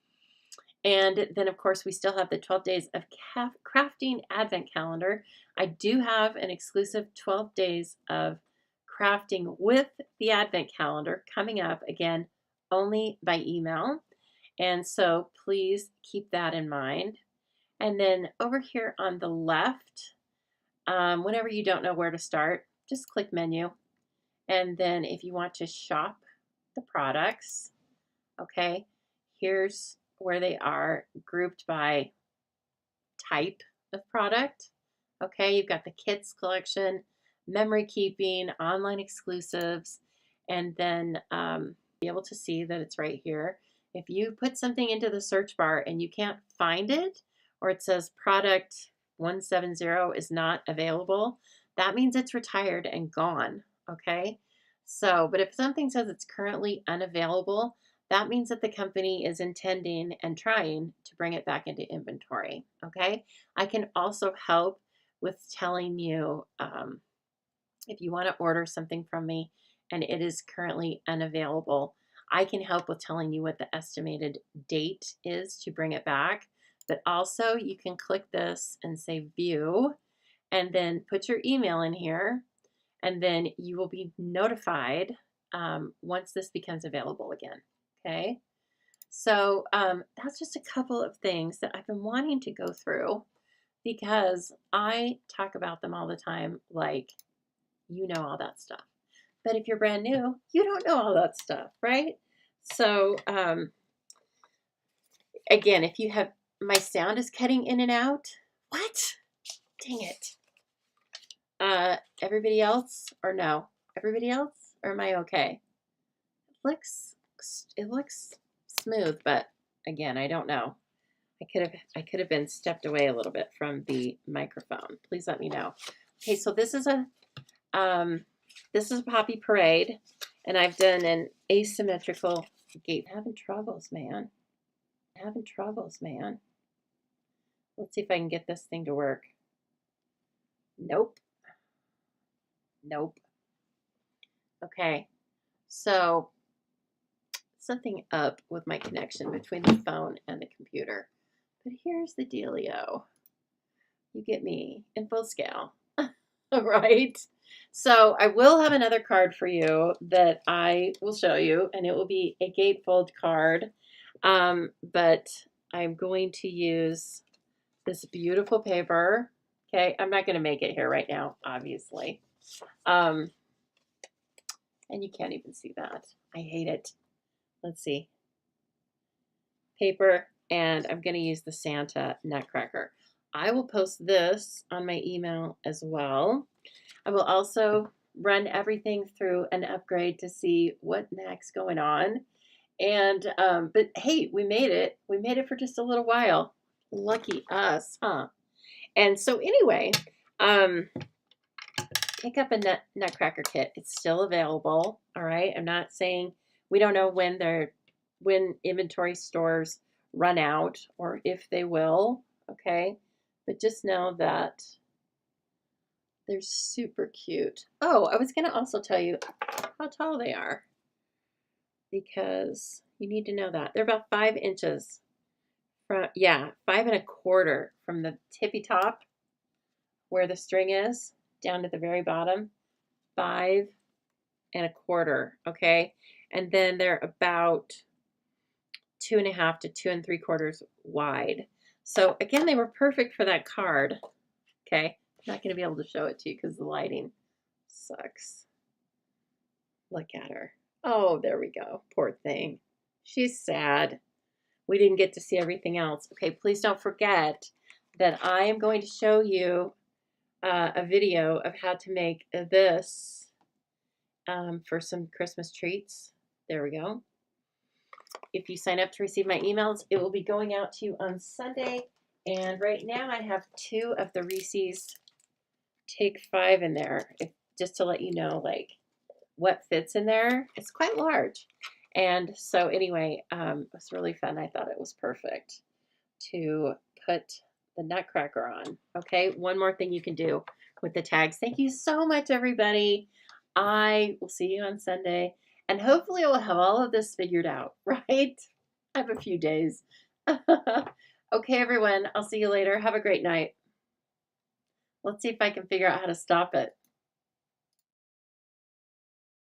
And then, of course, we still have the 12 days of crafting advent calendar. I do have an exclusive 12 days of crafting with the advent calendar coming up, again, only by email. And so please keep that in mind. And then over here on the left, whenever you don't know where to start, just click menu. And then if you want to shop the products, okay, here's where they are grouped by type of product. Okay, you've got the kits collection, memory keeping, online exclusives, and then be able to see that it's right here. If you put something into the search bar and you can't find it, or it says product 170 is not available, that means it's retired and gone. Okay, so, but if something says it's currently unavailable, that means that the company is intending and trying to bring it back into inventory. Okay, I can also help with telling you if you want to order something from me and it is currently unavailable, I can help with telling you what the estimated date is to bring it back. But also you can click this and say view and then put your email in here, and then you will be notified once this becomes available again. Okay, so that's just a couple of things that I've been wanting to go through because I talk about them all the time, like you know all that stuff. But if you're brand new, you don't know all that stuff, right? So again, if you have, my sound is cutting in and out. What? Dang it. Everybody else or no? Everybody else, or am I okay? It looks smooth, but again, I don't know. I could have been stepped away a little bit from the microphone. Please let me know. Okay, so this is a Poppy Parade, and I've done an asymmetrical gate. Having troubles, man. Having troubles, man. Let's see if I can get this thing to work. Nope. Nope. Okay, so something up with my connection between the phone and the computer. But here's the dealio. You get me in full scale. All right. So I will have another card for you that I will show you, and it will be a gatefold card. But I'm going to use this beautiful paper. Okay, I'm not going to make it here right now, obviously. And you can't even see that. I hate it. Let's see. Paper, and I'm going to use the Santa Nutcracker. I will post this on my email as well. I will also run everything through an upgrade to see what the heck's going on. And, but hey, we made it. We made it for just a little while. Lucky us, huh? And so anyway, pick up a Nutcracker kit. It's still available. All right. I'm not saying we don't know when inventory stores run out or if they will. Okay. But just know that they're super cute. Oh, I was going to also tell you how tall they are because you need to know that. They're about 5 inches from, 5 1/4 from the tippy top where the string is down to the very bottom. 5 1/4. Okay. And then they're about 2.5 to 2 3/4 wide. So again, they were perfect for that card. Okay. I'm not going to be able to show it to you because the lighting sucks. Look at her. Oh, there we go. Poor thing. She's sad. We didn't get to see everything else. Okay, please don't forget that I am going to show you a video of how to make this for some Christmas treats. There we go. If you sign up to receive my emails, it will be going out to you on Sunday. And right now I have 2 of the Reese's Take 5 in there, just to let you know like what fits in there. It's quite large. And so anyway, it was really fun. I thought it was perfect to put the Nutcracker on. Okay, one more thing you can do with the tags. Thank you so much, everybody. I will see you on Sunday, and hopefully I will have all of this figured out, right? I have a few days. Okay, everyone, I'll see you later. Have a great night. Let's see if I can figure out how to stop it.